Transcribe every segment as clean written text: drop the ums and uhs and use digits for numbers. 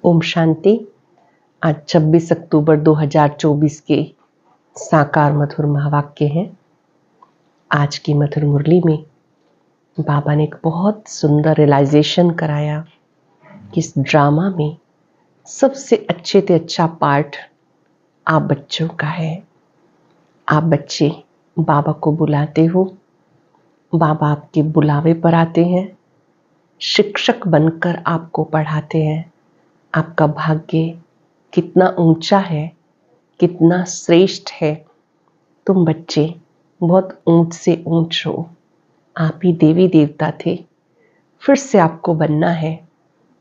ओम शांति। आज 26 अक्टूबर 2024 के साकार मधुर महावाक्य हैं। आज की मधुर मुरली में बाबा ने एक बहुत सुंदर रियलाइजेशन कराया कि इस ड्रामा में सबसे अच्छे से अच्छा पार्ट आप बच्चों का है। आप बच्चे बाबा को बुलाते हो, बाबा आपके बुलावे पर आते हैं, शिक्षक बनकर आपको पढ़ाते हैं। आपका भाग्य कितना ऊंचा है, कितना श्रेष्ठ है। तुम बच्चे बहुत ऊंच से ऊंच हो। आप ही देवी देवता थे, फिर से आपको बनना है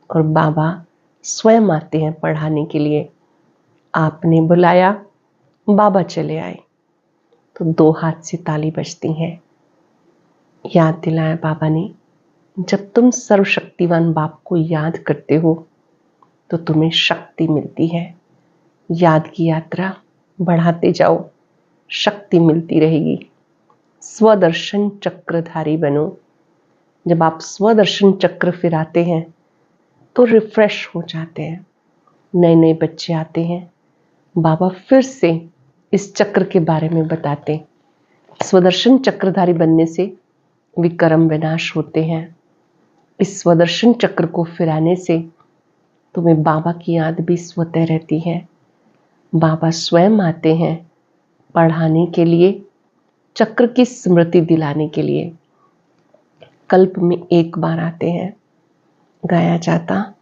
और बाबा स्वयं आते हैं पढ़ाने के लिए। आपने बुलाया, बाबा चले आए, तो 2 हाथ से ताली बजती है। याद दिलाया बाबा ने, जब तुम सर्वशक्तिवान बाप को याद करते हो तो तुम्हें शक्ति मिलती है। याद की यात्रा बढ़ाते जाओ, शक्ति मिलती रहेगी। स्वदर्शन चक्रधारी बनो। जब आप स्वदर्शन चक्र फिराते हैं तो रिफ्रेश हो जाते हैं। नए नए बच्चे आते हैं, बाबा फिर से इस चक्र के बारे में बताते। स्वदर्शन चक्रधारी बनने से विकर्म विनाश होते हैं। इस स्वदर्शन चक्र को फिराने से तुम्हें बाबा की याद भी स्वतः रहती है। बाबा स्वयं आते हैं पढ़ाने के लिए, चक्र की स्मृति दिलाने के लिए। कल्प में एक बार आते हैं, गाया जाता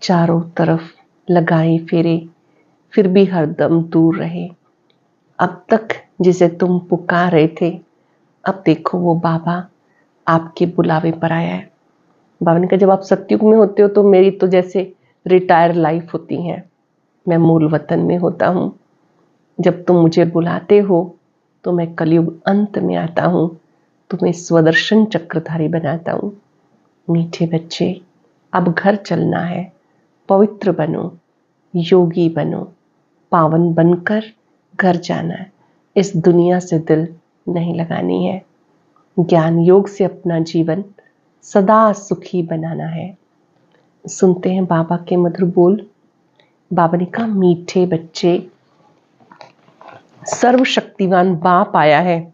चारों तरफ लगाए फेरे, फिर भी हरदम दूर रहे। अब तक जिसे तुम पुकार रहे थे, अब देखो वो बाबा आपके बुलावे पर आया है। बाबा ने कहा, जब आप सतयुग में होते हो तो मेरी तो जैसे रिटायर लाइफ होती है, मैं मूल वतन में होता हूँ। जब तुम मुझे बुलाते हो तो मैं कलयुग अंत में आता हूँ, तुम्हें स्वदर्शन चक्रधारी बनाता हूँ। मीठे बच्चे, अब घर चलना है। पवित्र बनो, योगी बनो, पावन बनकर घर जाना है। इस दुनिया से दिल नहीं लगानी है। ज्ञान योग से अपना जीवन सदा सुखी बनाना है। सुनते हैं बाबा के मधुर बोल। बाबा ने कहा, मीठे बच्चे, सर्वशक्तिवान बाप आया है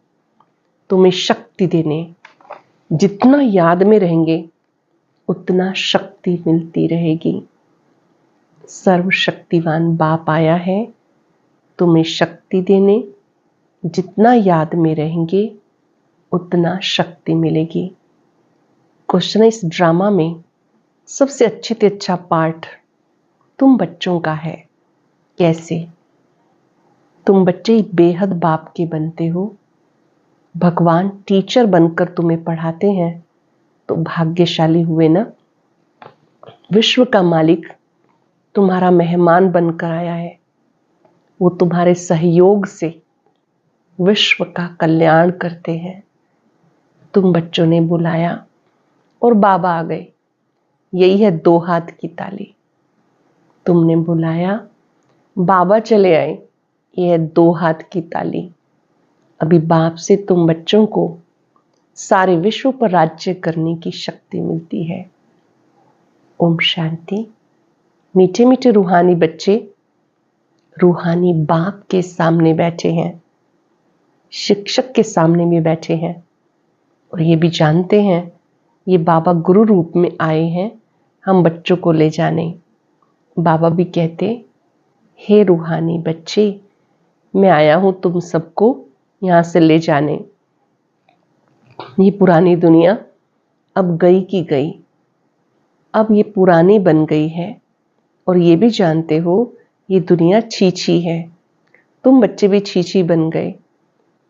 तुम्हें शक्ति देने। जितना याद में रहेंगे उतना शक्ति मिलती रहेगी। सर्वशक्तिवान बाप आया है तुम्हें शक्ति देने। जितना याद में रहेंगे उतना शक्ति मिलेगी। क्वेश्चन है, इस ड्रामा में सबसे अच्छे से अच्छा पार्ट तुम बच्चों का है। कैसे? तुम बच्चे बेहद बाप के बनते हो। भगवान टीचर बनकर तुम्हें पढ़ाते हैं तो भाग्यशाली हुए ना। विश्व का मालिक तुम्हारा मेहमान बनकर आया है। वो तुम्हारे सहयोग से विश्व का कल्याण करते हैं। तुम बच्चों ने बुलाया और बाबा आ गए। यही है 2 हाथ की ताली। तुमने बुलाया, बाबा चले आए। यह है 2 हाथ की ताली। अभी बाप से तुम बच्चों को सारे विश्व पर राज्य करने की शक्ति मिलती है। ओम शांति। मीठे मीठे रूहानी बच्चे रूहानी बाप के सामने बैठे हैं, शिक्षक के सामने भी बैठे हैं और ये भी जानते हैं ये बाबा गुरु रूप में आए हैं हम बच्चों को ले जाने। बाबा भी कहते, हे रूहानी बच्चे, मैं आया हूं तुम सबको यहां से ले जाने। ये पुरानी दुनिया अब गई की गई, अब ये पुरानी बन गई है और ये भी जानते हो ये दुनिया छीछी है। तुम बच्चे भी छीछी बन गए।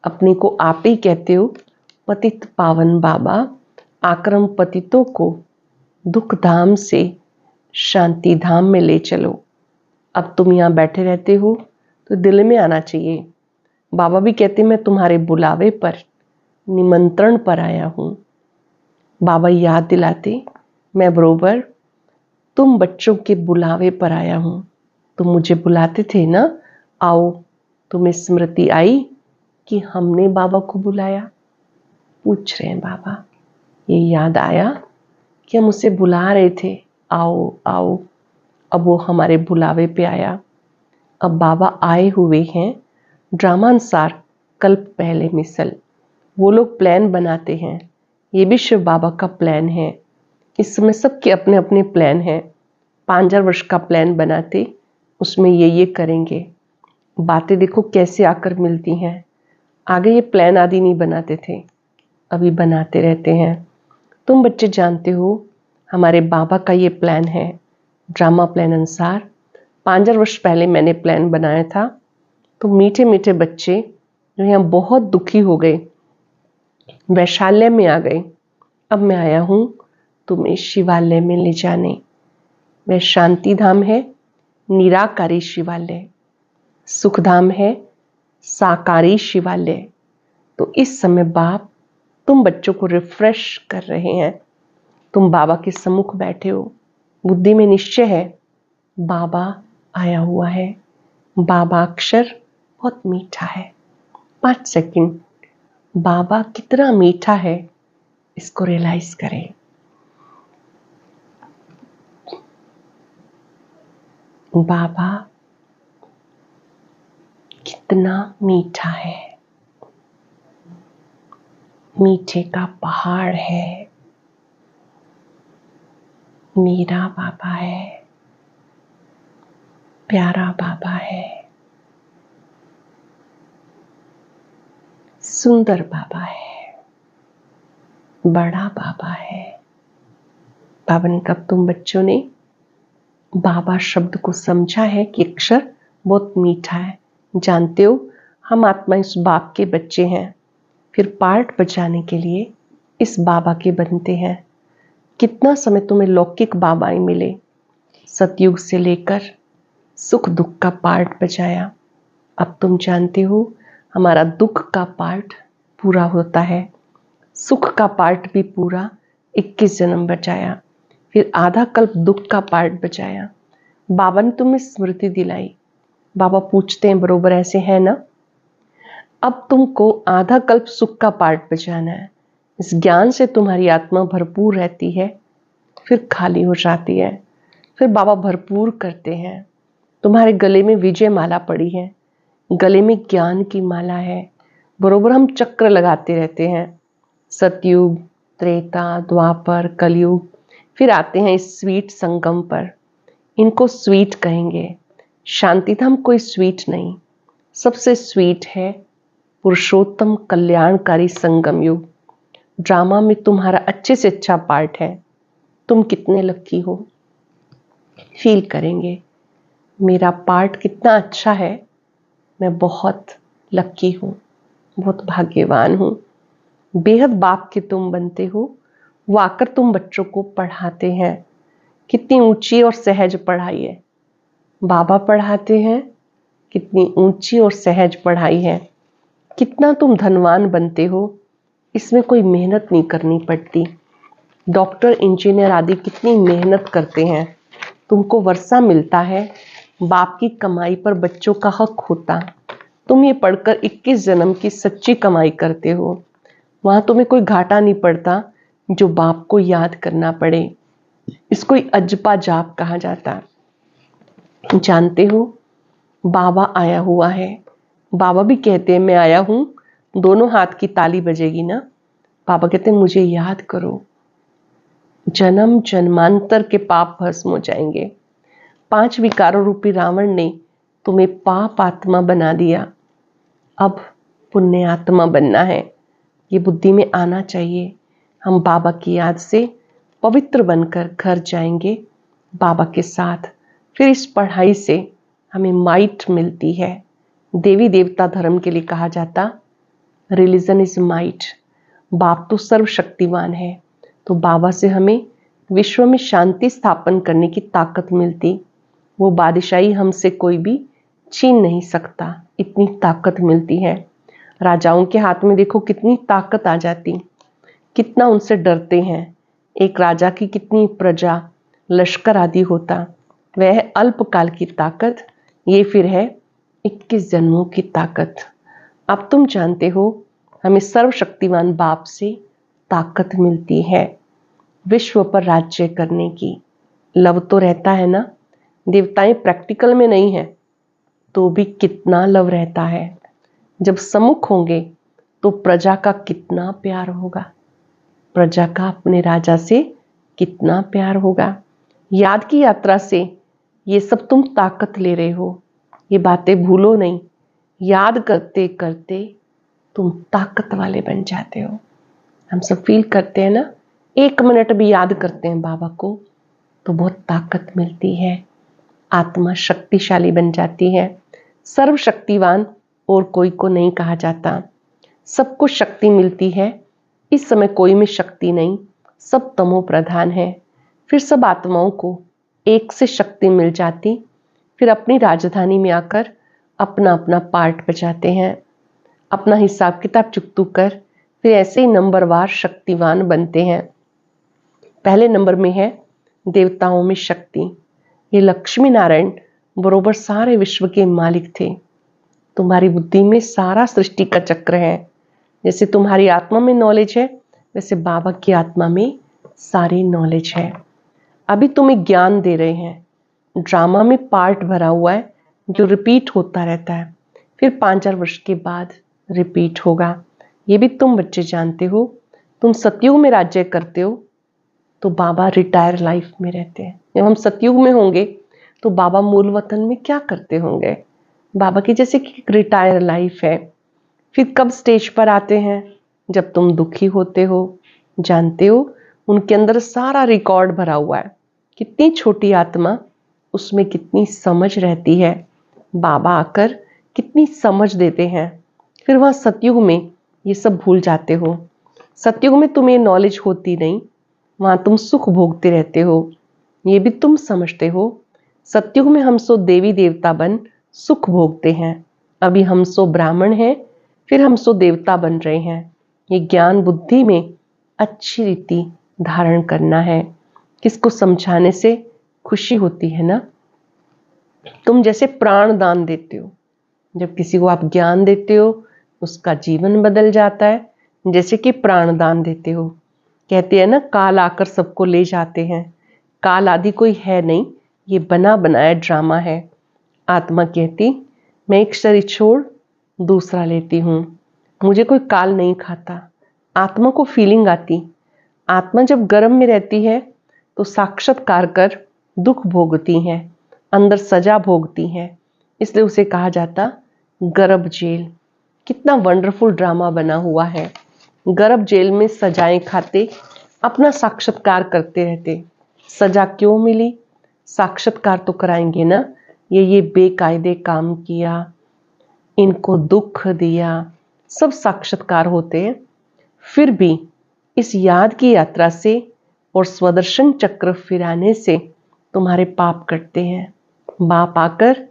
अपने को आप ही कहते हो पतित पावन बाबा, आक्रम पतितों को दुख धाम से शांति धाम में ले चलो। अब तुम यहाँ बैठे रहते हो तो दिल में आना चाहिए। बाबा भी कहते, मैं तुम्हारे बुलावे पर, निमंत्रण पर आया हूं। बाबा याद दिलाते, मैं बरोबर तुम बच्चों के बुलावे पर आया हूं। तुम मुझे बुलाते थे ना, आओ। तुम्हें स्मृति आई कि हमने बाबा को बुलाया? पूछ रहे हैं बाबा, ये याद आया कि हम उसे बुला रहे थे, आओ आओ। अब वो हमारे बुलावे पे आया। अब बाबा आए हुए हैं ड्रामानुसार कल्प पहले मिसल। वो लोग प्लान बनाते हैं, ये भी शिव बाबा का प्लान है। इस समय सबके अपने अपने प्लान हैं। 5000 वर्ष का प्लान बनाते, उसमें ये करेंगे। बातें देखो कैसे आकर मिलती हैं। आगे ये प्लान आदि नहीं बनाते थे, अभी बनाते रहते हैं। तुम बच्चे जानते हो हमारे बाबा का ये प्लान है। ड्रामा प्लान अनुसार 5000 वर्ष पहले मैंने प्लान बनाया था। तो मीठे मीठे बच्चे जो यहाँ बहुत दुखी हो गए, वैशाल्य में आ गए। अब मैं आया हूँ तुम्हें शिवालय में ले जाने। वह शांति धाम है, निराकारी शिवालय। सुखधाम है, साकारी शिवालय। तो इस समय बाप तुम बच्चों को रिफ्रेश कर रहे हैं। तुम बाबा के सम्मुख बैठे हो, बुद्धि में निश्चय है बाबा आया हुआ है। बाबा अक्षर बहुत मीठा है। 5 सेकंड, बाबा कितना मीठा है इसको रियलाइज करें। बाबा कितना मीठा है, मीठे का पहाड़ है। मेरा बाबा है, प्यारा बाबा है, सुंदर बाबा है, बड़ा बाबा है। बाबा ने कब तुम बच्चों ने बाबा शब्द को समझा है कि अक्षर बहुत मीठा है। जानते हो हम आत्मा इस बाप के बच्चे हैं, फिर पार्ट बजाने के लिए इस बाबा के बनते हैं। कितना समय तुम्हें लौकिक बाबाएं मिले, सतयुग से लेकर सुख दुख का पार्ट बजाया। अब तुम जानते हो हमारा दुख का पार्ट पूरा होता है, सुख का पार्ट भी पूरा 21 जन्म बजाया, फिर आधा कल्प दुख का पार्ट बजाया। बाबा ने तुम्हें स्मृति दिलाई। बाबा पूछते हैं बरोबर ऐसे है ना। अब तुमको आधा कल्प सुख का पार्ट बजाना है। इस ज्ञान से तुम्हारी आत्मा भरपूर रहती है, फिर खाली हो जाती है। फिर बाबा भरपूर करते हैं। तुम्हारे गले में विजय माला पड़ी है, गले में ज्ञान की माला है। बरोबर हम चक्र लगाते रहते हैं, सतयुग, त्रेता, द्वापर, कलयुग, फिर आते हैं इस स्वीट संगम पर। इनको स्वीट कहेंगे। शांतिधाम कोई स्वीट नहीं, सबसे स्वीट है पुरुषोत्तम कल्याणकारी संगम युग। ड्रामा में तुम्हारा अच्छे से अच्छा पार्ट है। तुम कितने लकी हो, फील करेंगे मेरा पार्ट कितना अच्छा है। मैं बहुत लकी हूँ, बहुत भाग्यवान हूँ। बेहद बाप के तुम बनते हो। वो आकर तुम बच्चों को पढ़ाते हैं। कितनी ऊंची और सहज पढ़ाई है बाबा पढ़ाते हैं, कितनी ऊंची और सहज पढ़ाई है। कितना तुम धनवान बनते हो, इसमें कोई मेहनत नहीं करनी पड़ती। डॉक्टर, इंजीनियर आदि कितनी मेहनत करते हैं, तुमको वर्षा मिलता है। बाप की कमाई पर बच्चों का हक होता। तुम ये पढ़कर 21 जन्म की सच्ची कमाई करते हो। वहां तुम्हें कोई घाटा नहीं पड़ता जो बाप को याद करना पड़े। इसको अजपा जाप कहा जाता। जानते हो बाबा आया हुआ है। बाबा भी कहते हैं मैं आया हूं, दोनों हाथ की ताली बजेगी ना। बाबा कहते हैं मुझे याद करो, जन्म जन्मांतर के पाप भस्म हो जाएंगे। 5 विकारों रूपी रावण ने तुम्हें पाप आत्मा बना दिया, अब पुण्य आत्मा बनना है। ये बुद्धि में आना चाहिए। हम बाबा की याद से पवित्र बनकर घर जाएंगे बाबा के साथ। फिर इस पढ़ाई से हमें माइट मिलती है। देवी देवता धर्म के लिए कहा जाता रिलीजन इज माइट। बाप तो सर्वशक्तिवान है, तो बाबा से हमें विश्व में शांति स्थापन करने की ताकत मिलती। वो बादशाही हमसे कोई भी छीन नहीं सकता, इतनी ताकत मिलती है। राजाओं के हाथ में देखो कितनी ताकत आ जाती, कितना उनसे डरते हैं। एक राजा की कितनी प्रजा, लश्कर आदि होता। वह है अल्पकाल की ताकत, ये फिर है 21 जन्मों की ताकत। अब तुम जानते हो हमें सर्वशक्तिवान बाप से ताकत मिलती है विश्व पर राज्य करने की। लव तो रहता है ना, देवताएं प्रैक्टिकल में नहीं है तो भी कितना लव रहता है। जब सम्मुख होंगे तो प्रजा का कितना प्यार होगा, प्रजा का अपने राजा से कितना प्यार होगा। याद की यात्रा से ये सब तुम ताकत ले रहे हो, ये बातें भूलो नहीं। याद करते करते तुम ताकत वाले बन जाते हो। हम सब फील करते हैं ना, 1 मिनट भी याद करते हैं बाबा को तो बहुत ताकत मिलती है, आत्मा शक्तिशाली बन जाती है। सर्वशक्तिवान और कोई को नहीं कहा जाता, सबको शक्ति मिलती है। इस समय कोई में शक्ति नहीं, सब तमो प्रधान है। फिर सब आत्माओं को एक से शक्ति मिल जाती, फिर अपनी राजधानी में आकर अपना अपना पार्ट बजाते हैं, अपना हिसाब किताब चुकतू कर फिर ऐसे ही नंबरवार शक्तिवान बनते हैं। पहले नंबर में है देवताओं में शक्ति। ये लक्ष्मी नारायण बरोबर सारे विश्व के मालिक थे। तुम्हारी बुद्धि में सारा सृष्टि का चक्र है। जैसे तुम्हारी आत्मा में नॉलेज है वैसे बाबा की आत्मा में सारी नॉलेज है। अभी तुम्हें ज्ञान दे रहे हैं, ड्रामा में पार्ट भरा हुआ है जो रिपीट होता रहता है, फिर 5,000 वर्ष के बाद रिपीट होगा। ये भी तुम बच्चे जानते हो। तुम सतयुग में राज्य करते हो तो बाबा रिटायर लाइफ में रहते हैं। जब हम सतयुग में होंगे तो बाबा मूल वतन में क्या करते होंगे, बाबा की जैसे कि रिटायर लाइफ है। फिर कब स्टेज पर आते हैं, जब तुम दुखी होते हो। जानते हो उनके अंदर सारा रिकॉर्ड भरा हुआ है, कितनी छोटी आत्मा उसमें कितनी समझ रहती है। बाबा आकर कितनी समझ देते हैं। फिर वहां सतयुग में ये सब भूल जाते हो। सतयुग में तुम्हें नॉलेज होती नहीं, वहां तुम सुख भोगते रहते हो, ये भी तुम समझते हो। सतयुग में हम सो देवी देवता बन सुख भोगते हैं, अभी हम सो ब्राह्मण हैं, फिर हम सो देवता बन रहे हैं। ये ज्ञान बुद्धि में अच्छी रीति धारण करना है। किसको समझाने से खुशी होती है ना। तुम जैसे प्राण दान देते हो, जब किसी को आप ज्ञान देते हो उसका जीवन बदल जाता है, जैसे कि प्राण दान देते हो। कहते हैं ना काल आकर सबको ले जाते हैं, काल आदि कोई है नहीं, ये बना बनाया ड्रामा है। आत्मा कहती मैं एक शरीर छोड़ दूसरा लेती हूँ, मुझे कोई काल नहीं खाता। आत्मा को फीलिंग आती, आत्मा जब गर्भ में रहती है तो साक्षात्कार कर दुख भोगती है, अंदर सजा भोगती है, इसलिए उसे कहा जाता गर्भ जेल। कितना वंडरफुल ड्रामा बना हुआ है। गर्भ जेल में सजाएं खाते अपना साक्षात्कार करते रहते। सजा क्यों मिली, साक्षात्कार तो कराएंगे ना। ये बेकायदे काम किया, इनको दुख दिया, सब साक्षात्कार होते हैं। फिर भी इस याद की यात्रा से और स्वदर्शन चक्र फिराने से तुम्हारे पाप कटते हैं। बाप आकर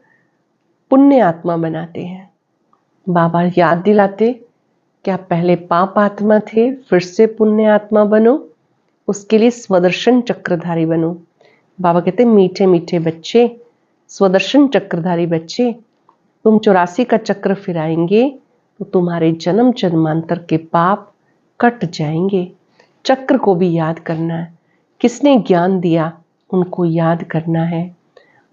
पुण्य आत्मा बनाते हैं। बाबा याद दिलाते कि आप पहले पाप आत्मा थे, फिर से पुण्य आत्मा बनो, उसके लिए स्वदर्शन चक्रधारी बनो। बाबा कहते मीठे मीठे बच्चे, स्वदर्शन चक्रधारी बच्चे, तुम 84 का चक्र फिराएंगे तो तुम्हारे जन्म जन्मांतर के पाप कट जाएंगे। चक्र को भी याद करना है, किसने ज्ञान दिया उनको याद करना है।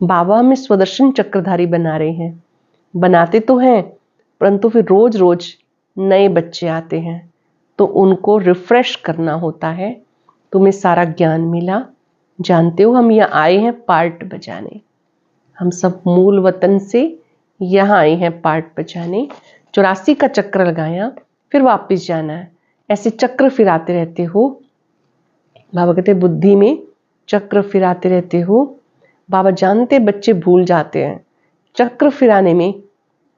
बाबा हमें स्वदर्शन चक्रधारी बना रहे हैं, बनाते तो हैं परंतु फिर रोज रोज नए बच्चे आते हैं तो उनको रिफ्रेश करना होता है। तुम्हें सारा ज्ञान मिला, जानते हो हम यहाँ आए हैं पार्ट बजाने। हम सब मूल वतन से यहाँ आए हैं पार्ट बजाने। 84 का चक्र लगाया फिर वापस जाना है, ऐसे चक्र फिराते रहते हो। बाबा कहते बुद्धि में चक्र फिराते रहते हो। बाबा जानते बच्चे भूल जाते हैं, चक्र फिराने में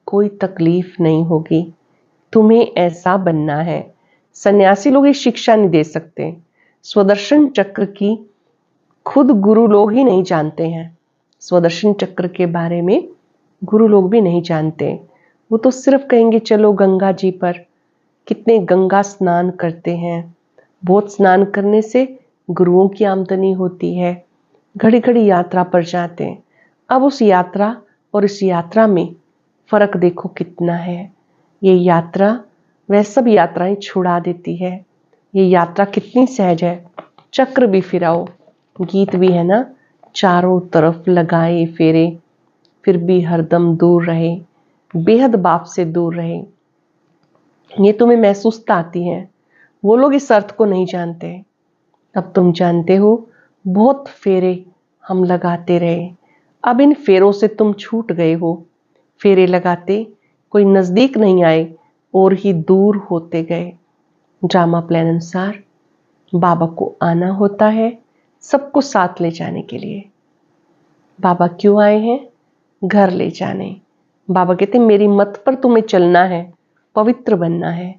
कोई तकलीफ नहीं होगी। तुम्हें ऐसा बनना है। सन्यासी लोग ये शिक्षा नहीं दे सकते, स्वदर्शन चक्र की खुद गुरु लोग ही नहीं जानते हैं। स्वदर्शन चक्र के बारे में गुरु लोग भी नहीं जानते। वो तो सिर्फ कहेंगे चलो गंगा जी पर, कितने गंगा स्नान करते हैं। बहुत स्नान करने से गुरुओं की आमदनी होती है। घड़ी घड़ी यात्रा पर जाते हैं। अब उस यात्रा और इस यात्रा में फर्क देखो कितना है। ये यात्रा वह सब यात्राएं छुड़ा देती है। ये यात्रा कितनी सहज है। चक्र भी फिराओ, गीत भी है ना, चारों तरफ लगाए फेरे, फिर भी हरदम दूर रहे, बेहद बाप से दूर रहे। ये तुम्हें महसूस आती है, वो लोग इस अर्थ को नहीं जानते। अब तुम जानते हो, बहुत फेरे हम लगाते रहे, अब इन फेरों से तुम छूट गए हो। फेरे लगाते कोई नजदीक नहीं आए और ही दूर होते गए। ड्रामा प्लान अनुसार बाबा को आना होता है सबको साथ ले जाने के लिए। बाबा क्यों आए हैं? घर ले जाने। बाबा कहते मेरी मत पर तुम्हें चलना है, पवित्र बनना है,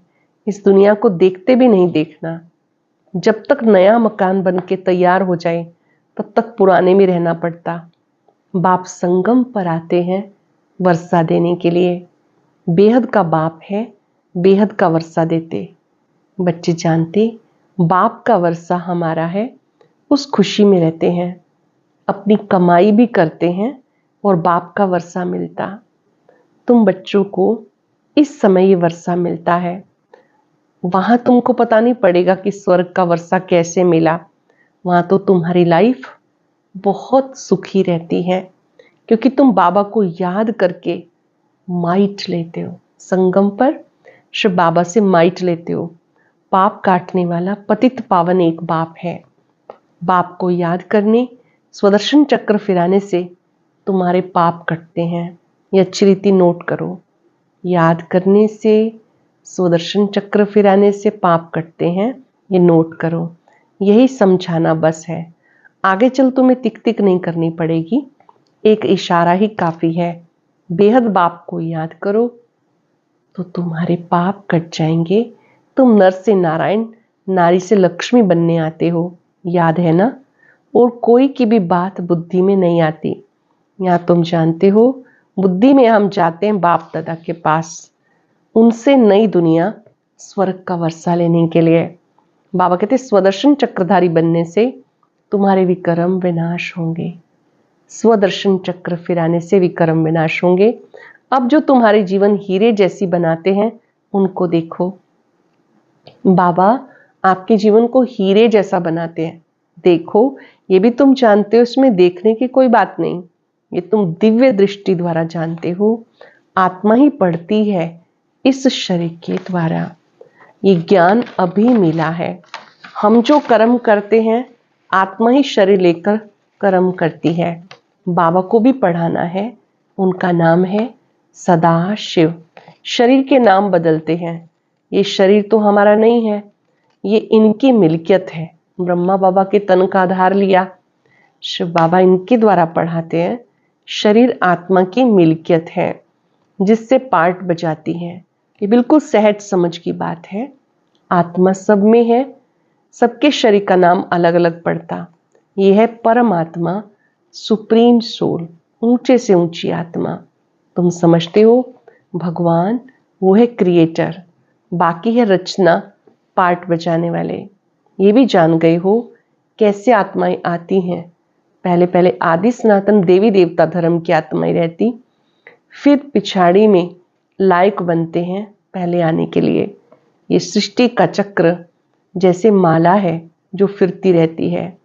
इस दुनिया को देखते भी नहीं देखना। जब तक नया मकान बन के तैयार हो जाए तब तक पुराने में रहना पड़ता। बाप संगम पर आते हैं वर्षा देने के लिए। बेहद का बाप है, बेहद का वर्षा देते। बच्चे जानते बाप का वर्षा हमारा है, उस खुशी में रहते हैं, अपनी कमाई भी करते हैं और बाप का वर्षा मिलता। तुम बच्चों को इस समय ये वर्षा मिलता है। वहां तुमको पता नहीं पड़ेगा कि स्वर्ग का वर्षा कैसे मिला। वहां तो तुम्हारी लाइफ बहुत सुखी रहती है, क्योंकि तुम बाबा को याद करके माइट लेते हो। संगम पर शिव बाबा से माइट लेते हो। पाप काटने वाला पतित पावन एक बाप है। बाप को याद करने, स्वदर्शन चक्र फिराने से तुम्हारे पाप कटते हैं। ये अच्छी रीति नोट करो। याद करने से, स्वदर्शन चक्र फिराने से पाप कटते हैं, ये नोट करो। यही समझाना बस है, आगे चल तुम्हें तिक तिक नहीं करनी पड़ेगी, एक इशारा ही काफी है। बेहद बाप को याद करो तो तुम्हारे पाप कट जाएंगे। तुम नर से नारायण, नारी से लक्ष्मी बनने आते हो, याद है ना? और कोई की भी बात बुद्धि में नहीं आती। यहाँ तुम जानते हो, बुद्धि में हम जाते हैं बाप दादा के पास, उनसे नई दुनिया स्वर्ग का वर्षा लेने के लिए। बाबा कहते स्वदर्शन चक्रधारी बनने से तुम्हारे विकर्म विनाश होंगे। स्वदर्शन चक्र फिराने से विकर्म विनाश होंगे। अब जो तुम्हारे जीवन हीरे जैसी बनाते हैं उनको देखो। बाबा आपके जीवन को हीरे जैसा बनाते हैं। देखो, ये भी तुम जानते हो, इसमें देखने की कोई बात नहीं, ये तुम दिव्य दृष्टि द्वारा जानते हो। आत्मा ही पढ़ती है इस शरीर के द्वारा। ये ज्ञान अभी मिला है। हम जो कर्म करते हैं, आत्मा ही शरीर लेकर कर्म करती है। बाबा को भी पढ़ाना है, उनका नाम है सदा शिव। शरीर के नाम बदलते हैं, ये शरीर तो हमारा नहीं है, ये इनकी मिल्कियत है। ब्रह्मा बाबा के तन का आधार लिया, शिव बाबा इनके द्वारा पढ़ाते हैं। शरीर आत्मा की मिल्कियत है, जिससे पार्ट बजाती है। ये बिल्कुल सहज समझ की बात है। आत्मा सब में है, सबके शरीर का नाम अलग अलग पड़ता। ये है परमात्मा, सुप्रीम सोल, ऊंचे से ऊंची आत्मा। तुम समझते हो भगवान वो है क्रिएटर, बाकी है रचना, पार्ट बजाने वाले। ये भी जान गए हो कैसे आत्माएं आती हैं। पहले पहले आदि सनातन देवी देवता धर्म की आत्माएं रहती, फिर पिछाड़ी में लायक बनते हैं पहले आने के लिए। ये सृष्टि का चक्र जैसे माला है जो फिरती रहती है।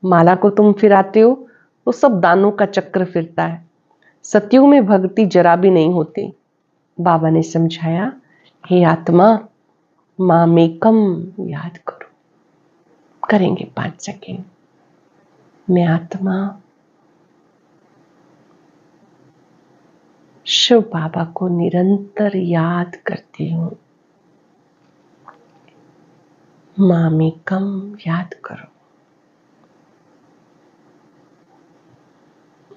माला को तुम फिराते हो तो सब दानों का चक्र फिरता है। सतयुग में भक्ति जरा भी नहीं होती। बाबा ने समझाया, हे आत्मा, मामेकम याद करो। करेंगे 5 सेकेंड। मैं आत्मा शिव बाबा को निरंतर याद करती हूं। मामेकम याद करो।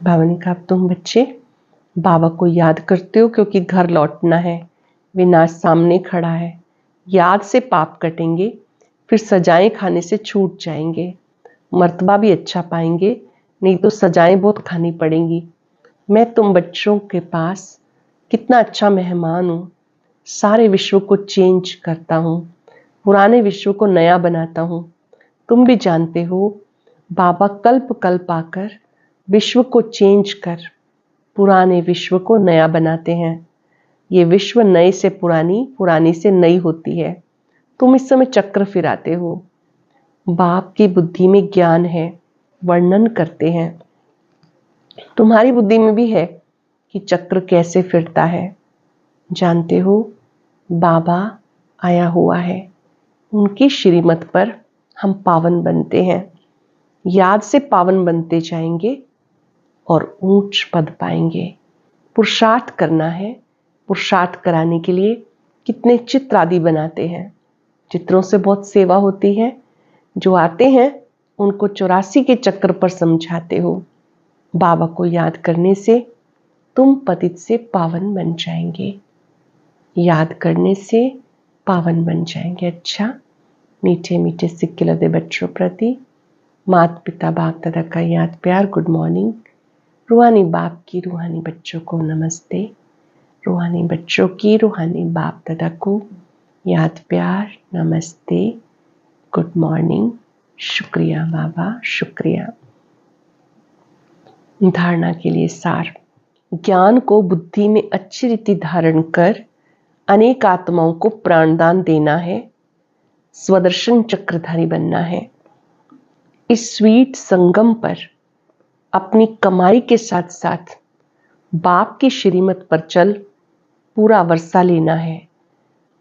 बाबा ने कहा, तुम बच्चे बाबा को याद करते हो क्योंकि घर लौटना है, विनाश सामने खड़ा है। याद से पाप कटेंगे, फिर सजाएं खाने से छूट जाएंगे, मर्तबा भी अच्छा पाएंगे, नहीं तो सजाएं बहुत खानी पड़ेंगी। मैं तुम बच्चों के पास कितना अच्छा मेहमान हूँ। सारे विश्व को चेंज करता हूँ, पुराने विश्व को नया बनाता हूँ। तुम भी जानते हो बाबा कल्प कल्प आकर विश्व को चेंज कर पुराने विश्व को नया बनाते हैं। ये विश्व नए से पुरानी, पुरानी से नई होती है। तुम इस समय चक्र फिराते हो। बाप की बुद्धि में ज्ञान है, वर्णन करते हैं तुम्हारी बुद्धि में भी है कि चक्र कैसे फिरता है। जानते हो, बाबा आया हुआ है, उनकी श्रीमत पर हम पावन बनते हैं, याद से पावन बनते जाएंगे और ऊंच पद पाएंगे। पुरुषार्थ करना है। पुरुषार्थ कराने के लिए कितने चित्र आदि बनाते हैं। चित्रों से बहुत सेवा होती है। जो आते हैं उनको 84 के चक्र पर समझाते हो। बाबा को याद करने से तुम पतित से पावन बन जाएंगे। याद करने से पावन बन जाएंगे। अच्छा, मीठे मीठे सिक्के लदे बच्चों प्रति माता पिता बाप दादा का याद प्यार गुड मॉर्निंग। रूहानी बाप की रूहानी बच्चों को नमस्ते। रूहानी बच्चों की रूहानी बाप दादा को याद प्यार नमस्ते गुड मॉर्निंग। शुक्रिया बाबा, शुक्रिया। धारणा के लिए सार। ज्ञान को बुद्धि में अच्छी रीति धारण कर अनेक आत्माओं को प्राणदान देना है। स्वदर्शन चक्रधारी बनना है। इस स्वीट संगम पर अपनी कमाई के साथ साथ बाप की श्रीमत पर चल पूरा वर्षा लेना है।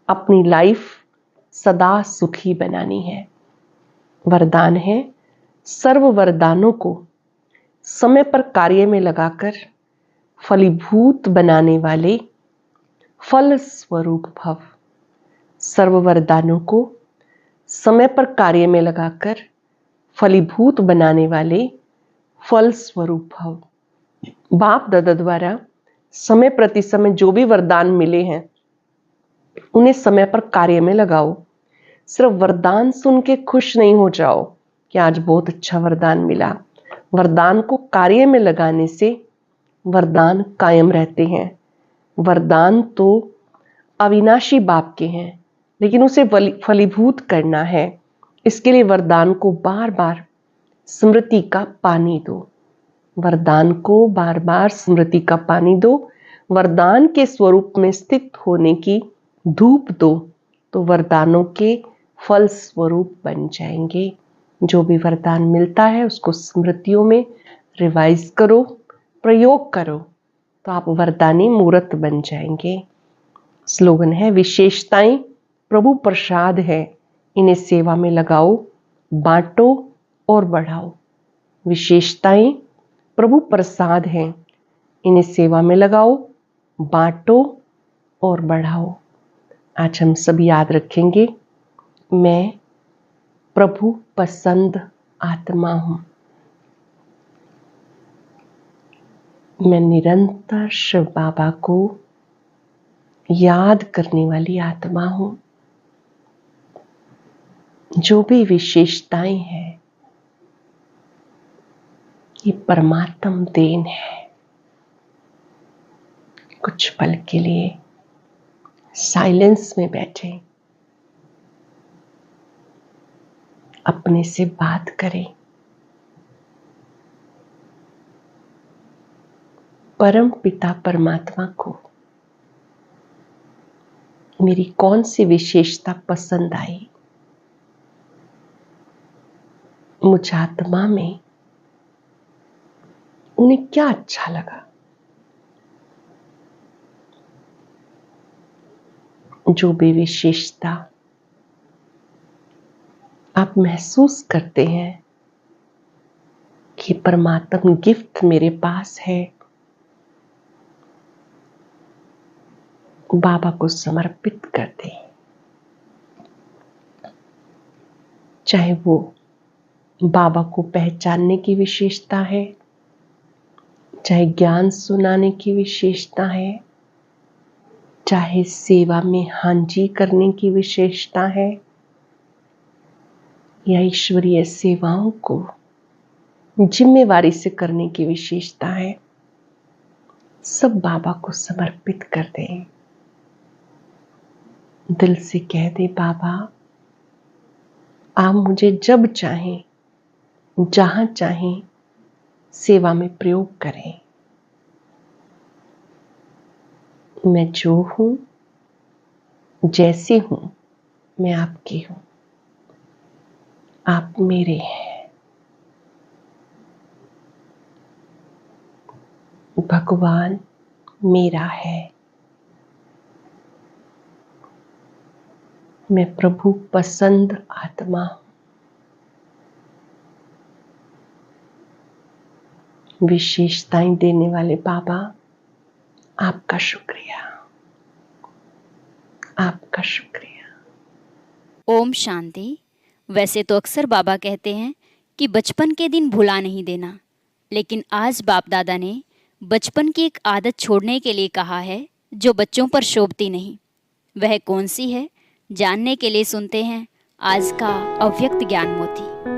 अपनी लाइफ सदा सुखी बनानी है। वरदान है, सर्व वरदानों को समय पर कार्य में लगाकर फलीभूत बनाने वाले फल स्वरूप भव। सर्व वरदानों को समय पर कार्य में लगाकर फलीभूत बनाने वाले फल स्वरूप भव। बाप दादा द्वारा समय प्रति समय जो भी वरदान मिले हैं उन्हें समय पर कार्य में लगाओ। सिर्फ वरदान सुन के खुश नहीं हो जाओ कि आज बहुत अच्छा वरदान मिला। वरदान को कार्य में लगाने से वरदान कायम रहते हैं। वरदान तो अविनाशी बाप के हैं, लेकिन उसे फलीभूत करना है। इसके लिए वरदान को बार बार स्मृति का पानी दो। वरदान को बार बार स्मृति का पानी दो। वरदान के स्वरूप में स्थित होने की धूप दो, तो वरदानों के फल स्वरूप बन जाएंगे। जो भी वरदान मिलता है उसको स्मृतियों में रिवाइज करो, प्रयोग करो, तो आप वरदानी मूर्त बन जाएंगे। स्लोगन है, विशेषताएं प्रभु प्रसाद है, इन्हें सेवा में लगाओ, बांटो और बढ़ाओ। विशेषताएं प्रभु प्रसाद है, इन्हें सेवा में लगाओ, बांटो और बढ़ाओ। आज हम सभी याद रखेंगे, मैं प्रभु पसंद आत्मा हूं। मैं निरंतर शिव बाबा को याद करने वाली आत्मा हूं। जो भी विशेषताएं हैं ये परमात्म देन है। कुछ पल के लिए साइलेंस में बैठे, अपने से बात करें। परम पिता परमात्मा को मेरी कौन सी विशेषता पसंद आई, मुझ आत्मा में उन्हें क्या अच्छा लगा। जो भी विशेषता आप महसूस करते हैं कि परमात्मा गिफ्ट मेरे पास है, बाबा को समर्पित कर दें। चाहे वो बाबा को पहचानने की विशेषता है, चाहे ज्ञान सुनाने की विशेषता है, चाहे सेवा में हांजी करने की विशेषता है, या ईश्वरीय सेवाओं को जिम्मेवारी से करने की विशेषता है, सब बाबा को समर्पित कर दें। दिल से कह दे, बाबा आप मुझे जब चाहें जहां चाहें सेवा में प्रयोग करें। मैं जो हूं, जैसी हूं, मैं आपकी हूं, आप मेरे हैं। भगवान मेरा है। मैं प्रभु पसंद आत्मा हूं। विशेषताएं देने वाले बाबा, आपका शुक्रिया, आपका शुक्रिया। ओम शांति। वैसे तो अक्सर बाबा कहते हैं कि बचपन के दिन भुला नहीं देना, लेकिन आज बाप दादा ने बचपन की एक आदत छोड़ने के लिए कहा है जो बच्चों पर शोभती नहीं। वह कौन सी है, जानने के लिए सुनते हैं आज का अव्यक्त ज्ञान मोती।